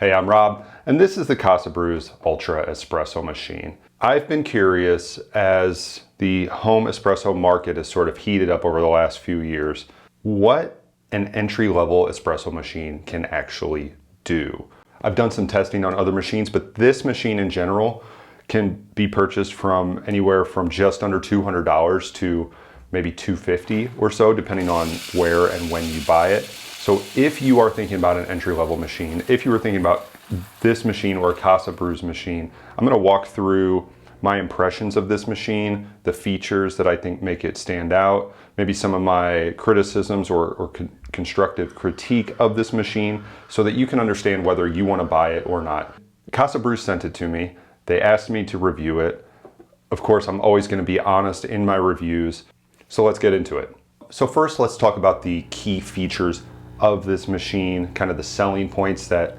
Hey, I'm Rob, and this is the Casabrews Ultra Espresso machine. I've been curious as the home espresso market has sort of heated up over the last few years, what an entry-level espresso machine can actually do. I've done some testing on other machines, but this machine in general can be purchased from anywhere from just under $200 to maybe $250 or so, depending on where and when you buy it. So if you are thinking about an entry-level machine, if you were thinking about this machine or a Casabrews machine, I'm gonna walk through my impressions of this machine, the features that I think make it stand out, maybe some of my criticisms or constructive critique of this machine so that you can understand whether you wanna buy it or not. Casabrews sent it to me. They asked me to review it. Of course, I'm always gonna be honest in my reviews. So let's get into it. So first, let's talk about the key features of this machine, kind of the selling points that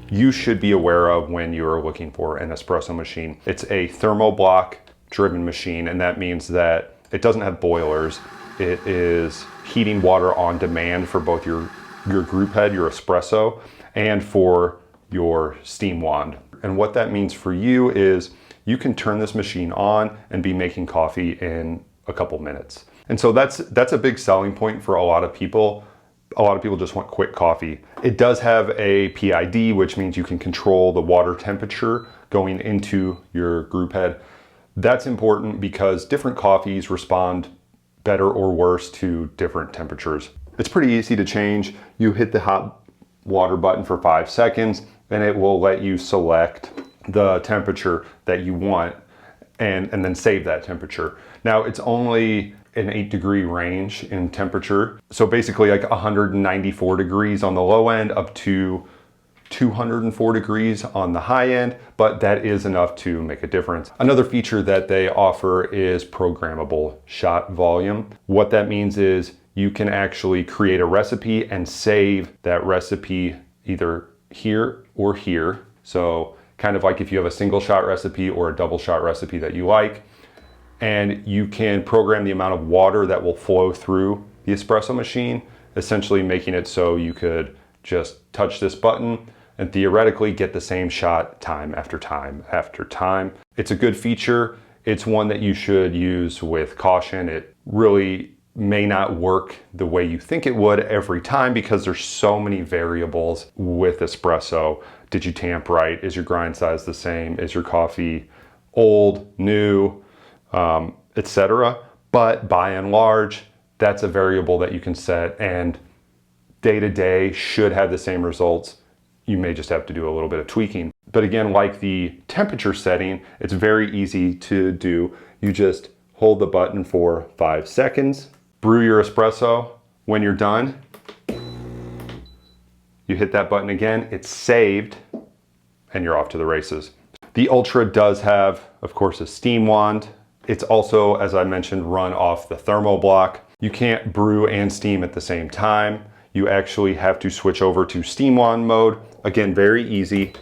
you should be aware of when you're looking for an espresso machine. It's a thermoblock driven machine, and that means that it doesn't have boilers. It is heating water on demand for both your group head, your espresso, and for your steam wand. And what that means for you is you can turn this machine on and be making coffee in a couple minutes. And so that's a big selling point for a lot of people. A lot of people just want quick coffee. It does have a PID, which means you can control the water temperature going into your group head. That's important because different coffees respond better or worse to different temperatures. It's pretty easy to change. You hit the hot water button for 5 seconds and it will let you select the temperature that you want and then save that temperature. Now it's only an 8-degree range in temperature. So basically like 194 degrees on the low end up to 204 degrees on the high end, but that is enough to make a difference. Another feature that they offer is programmable shot volume. What that means is you can actually create a recipe and save that recipe either here or here. So kind of like if you have a single shot recipe or a double shot recipe that you like, and you can program the amount of water that will flow through the espresso machine, essentially making it so you could just touch this button and theoretically get the same shot time after time after time. It's a good feature. It's one that you should use with caution. It really may not work the way you think it would every time because there's so many variables with espresso. Did you tamp right? Is your grind size the same? Is your coffee old, new? Etc. But by and large, that's a variable that you can set, and day to day should have the same results. You may just have to do a little bit of tweaking. But again, like the temperature setting, it's very easy to do. You just hold the button for 5 seconds, brew your espresso. When you're done, you hit that button again, it's saved, and you're off to the races. The Ultra does have, of course, a steam wand. It's also, as I mentioned, run off the thermoblock. You can't brew and steam at the same time. You actually have to switch over to steam wand mode. Again, very easy.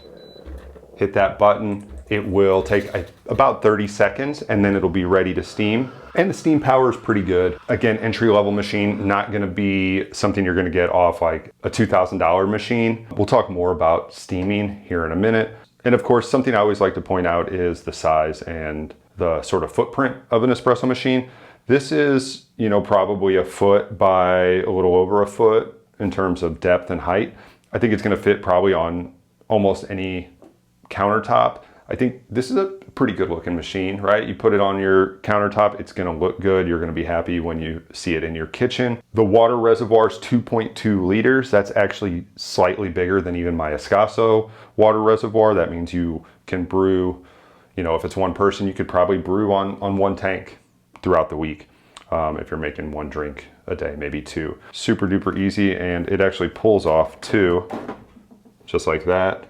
Hit that button. It will take about 30 seconds and then it'll be ready to steam. And the steam power is pretty good. Again, entry-level machine, not gonna be something you're gonna get off like a $2,000 machine. We'll talk more about steaming here in a minute. And of course, something I always like to point out is the size and the sort of footprint of an espresso machine. This is, probably a foot by a little over a foot in terms of depth and height. I think it's gonna fit probably on almost any countertop. I think this is a pretty good looking machine, right? You put it on your countertop, it's gonna look good. You're gonna be happy when you see it in your kitchen. The water reservoir is 2.2 liters. That's actually slightly bigger than even my Espresso water reservoir. That means you can brew, if it's one person, you could probably brew on one tank throughout the week. If you're making one drink a day, maybe two. Super duper easy, and it actually pulls off too, just like that.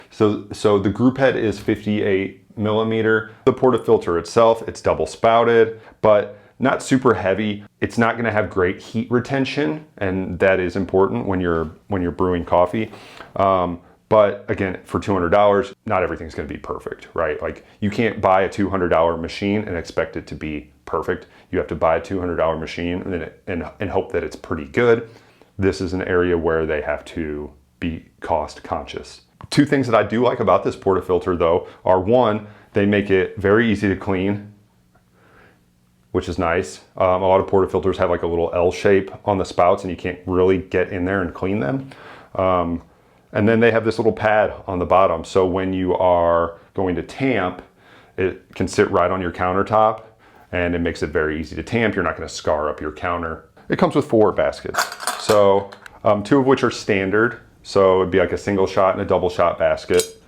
So the group head is 58 millimeter. The portafilter itself, it's double spouted, but not super heavy. It's not gonna have great heat retention, and that is important when you're brewing coffee. But again, for $200, not everything's gonna be perfect, right? Like you can't buy a $200 machine and expect it to be perfect. You have to buy a $200 machine and hope that it's pretty good. This is an area where they have to be cost conscious. Two things that I do like about this portafilter though are, one, they make it very easy to clean, which is nice. A lot of portafilters have like a little L shape on the spouts and you can't really get in there and clean them. And then they have this little pad on the bottom. So when you are going to tamp, it can sit right on your countertop and it makes it very easy to tamp. You're not gonna scar up your counter. It comes with 4 baskets. So 2 of which are standard. So it'd be like a single shot and a double shot basket.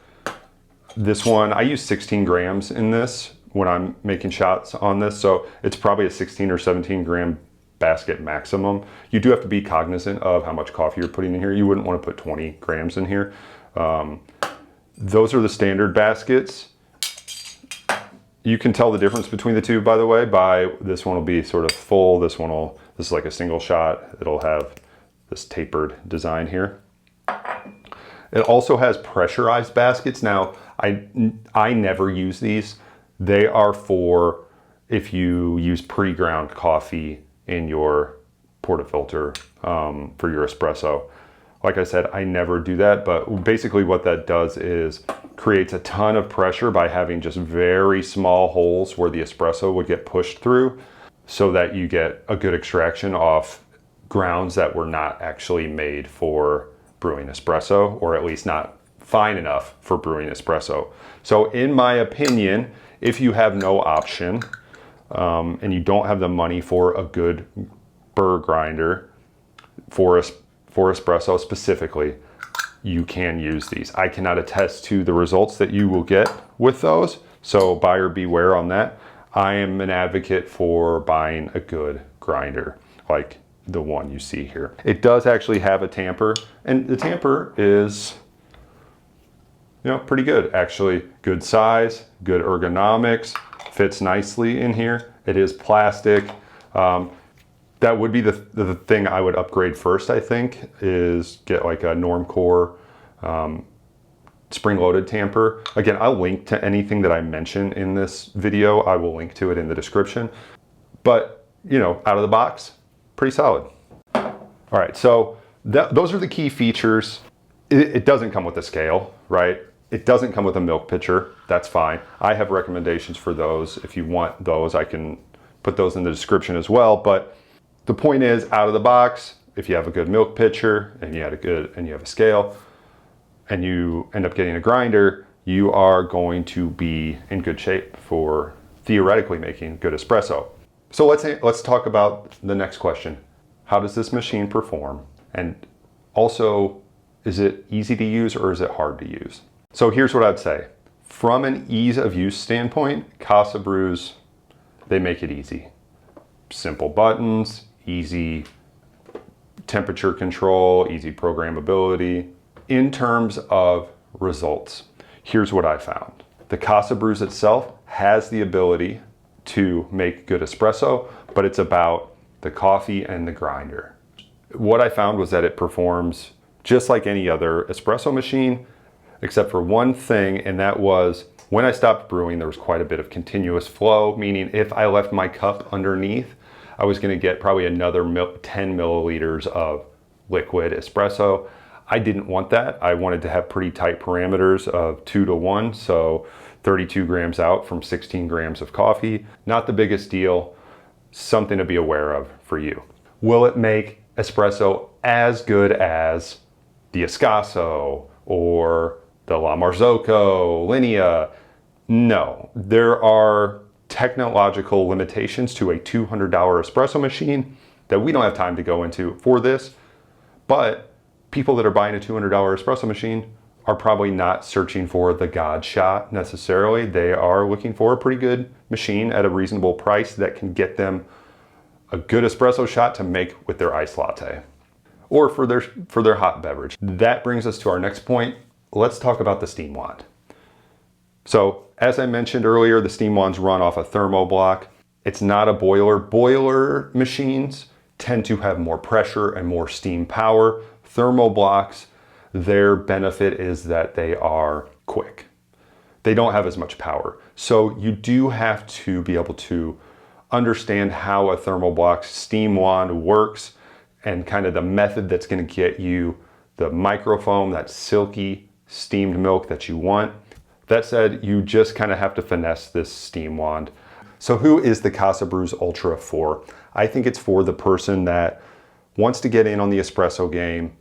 This one, I use 16 grams in this when I'm making shots on this. So it's probably a 16 or 17 gram basket maximum. You do have to be cognizant of how much coffee you're putting in here. You wouldn't want to put 20 grams in here. Those are the standard baskets. You can tell the difference between the two, by the way, by this one will be sort of full. This is like a single shot. It'll have this tapered design here. It also has pressurized baskets. Now, I never use these. They are for if you use pre-ground coffee in your portafilter for your espresso. Like I said, I never do that, but basically what that does is creates a ton of pressure by having just very small holes where the espresso would get pushed through so that you get a good extraction off grounds that were not actually made for brewing espresso, or at least not fine enough for brewing espresso. So in my opinion, if you have no option and you don't have the money for a good burr grinder for espresso specifically, you can use these. I cannot attest to the results that you will get with those, so buyer beware on that. I am an advocate for buying a good grinder like the one you see here. It does actually have a tamper, and the tamper is, you know, pretty good actually. Good size, good ergonomics, fits nicely in here. It is plastic. That would be the thing I would upgrade first, I think, is get like a Normcore spring-loaded tamper. Again, I'll link to anything that I mention in this video. I will link to it in the description. But, you know, out of the box, pretty solid. All right, so those are the key features. It doesn't come with a scale, right? It doesn't come with a milk pitcher. That's fine. I have recommendations for those. If you want those, I can put those in the description as well. But the point is, out of the box, if you have a good milk pitcher and you have a scale and you end up getting a grinder, you are going to be in good shape for theoretically making good espresso. So let's talk about the next question. How does this machine perform? And also, is it easy to use or is it hard to use? So here's what I'd say. From an ease of use standpoint, Casabrews, they make it easy. Simple buttons, easy temperature control, easy programmability. In terms of results, here's what I found. The Casabrews itself has the ability to make good espresso, but it's about the coffee and the grinder. What I found was that it performs just like any other espresso machine, except for one thing, and that was when I stopped brewing, there was quite a bit of continuous flow, meaning if I left my cup underneath, I was gonna get probably another 10 milliliters of liquid espresso. I didn't want that. I wanted to have pretty tight parameters of 2:1, so 32 grams out from 16 grams of coffee. Not the biggest deal, something to be aware of for you. Will it make espresso as good as the Espresso or the La Marzocco, Linea? No, there are technological limitations to a $200 espresso machine that we don't have time to go into for this, but people that are buying a $200 espresso machine are probably not searching for the God shot necessarily. They are looking for a pretty good machine at a reasonable price that can get them a good espresso shot to make with their iced latte or for their hot beverage. That brings us to our next point. Let's talk about the steam wand. So as I mentioned earlier, the steam wands run off a thermo block. It's not a boiler. Boiler machines tend to have more pressure and more steam power. Thermo blocks, their benefit is that they are quick. They don't have as much power. So you do have to be able to understand how a thermal block steam wand works and kind of the method that's going to get you the microfoam, that silky steamed milk that you want. That said, you just kind of have to finesse this steam wand. So who is the Casabrews Ultra for? I think it's for the person that wants to get in on the espresso game,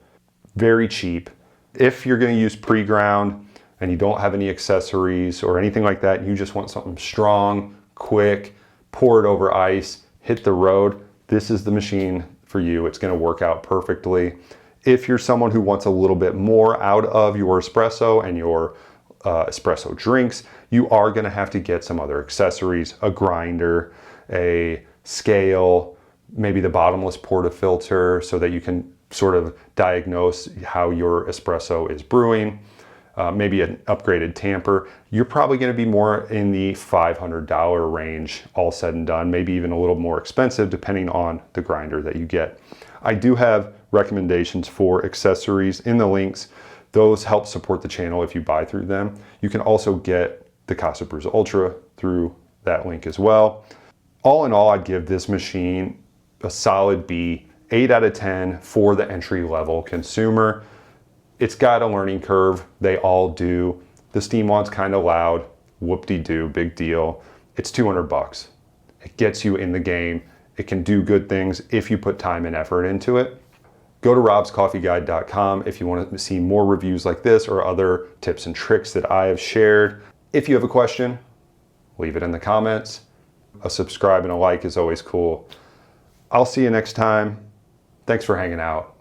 very cheap. If you're going to use pre-ground and you don't have any accessories or anything like that, you just want something strong, quick, pour it over ice, hit the road, this is the machine for you. It's going to work out perfectly. If you're someone who wants a little bit more out of your espresso and your espresso drinks, you are going to have to get some other accessories, a grinder, a scale, maybe the bottomless portafilter so that you can sort of diagnose how your espresso is brewing, maybe an upgraded tamper. You're probably going to be more in the $500 range, all said and done, maybe even a little more expensive depending on the grinder that you get. I do have recommendations for accessories in the links. Those help support the channel if you buy through them. You can also get the Casabrews Ultra through that link as well. All in all, I'd give this machine a solid B, 8 out of 10 for the entry-level consumer. It's got a learning curve, they all do. The steam wand's kind of loud, whoop-de-doo, big deal. It's 200 bucks. It gets you in the game. It can do good things if you put time and effort into it. Go to robscoffeeguide.com if you want to see more reviews like this or other tips and tricks that I have shared. If you have a question, leave it in the comments. A subscribe and a like is always cool. I'll see you next time. Thanks for hanging out.